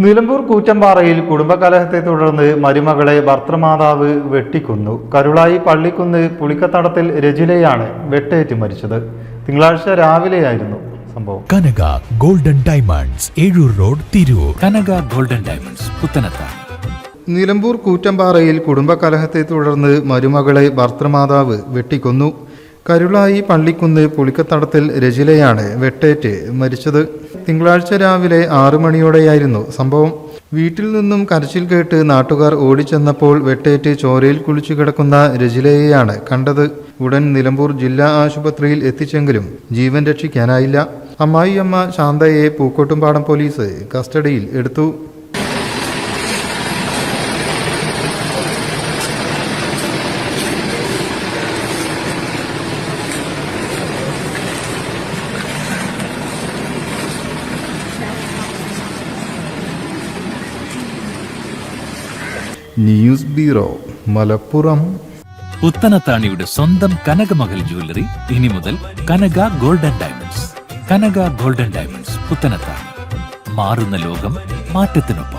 നിലമ്പൂർ കൂറ്റമ്പാറയിൽ കുടുംബകലഹത്തെ തുടർന്ന് മരുമകളെ ഭർത്തൃമാതാവ് വെട്ടിക്കൊന്നു. കരുളായി പള്ളിക്കുന്ന് പുളിക്കത്തടത്തിൽ രജിലയാണ് വെട്ടേറ്റ് മരിച്ചത്. തിങ്കളാഴ്ച രാവിലെയായിരുന്നു സംഭവം. Kanaka golden diamonds, Ezhur road, Tirur. Kanaka golden diamonds, Puthanathani. Nilambur കൂറ്റമ്പാറയിൽ കുടുംബകലഹത്തെ തുടർന്ന് മരുമകളെ ഭർത്തൃമാതാവ് വെട്ടിക്കൊന്നു. കരുളായി പള്ളിക്കുന്ന് പുളിക്കത്തടത്തിൽ രജിലയാണ് വെട്ടേറ്റ് മരിച്ചത്. തിങ്കളാഴ്ച രാവിലെ 6 മണിയോടെയായിരുന്നു സംഭവം. വീട്ടിൽ നിന്നും കരച്ചിൽ കേട്ട് നാട്ടുകാർ ഓടിച്ചെന്നപ്പോൾ വെട്ടേറ്റ് ചോരയിൽ കുളിച്ചു കിടക്കുന്ന രജിലയെയാണ് കണ്ടത്. ഉടൻ നിലമ്പൂർ ജില്ലാ ആശുപത്രിയിൽ എത്തിച്ചെങ്കിലും ജീവൻ രക്ഷിക്കാനായില്ല. അമ്മായിയമ്മ ശാന്തയെ പൂക്കോട്ടുംപാടം പോലീസ് കസ്റ്റഡിയിൽ എടുത്തു. News bureau, Malappuram. പുത്തനത്താണിയുടെ സ്വന്തം കനകമകൽ ജ്വല്ലറി ഇനി മുതൽ കനക ഗോൾഡൻ ഡയമണ്ട്സ്. കനക ഗോൾഡൻ ഡയമണ്ട്സ്, പുത്തനത്താണി. മാറുന്ന ലോകം, മാറ്റത്തിനൊപ്പം.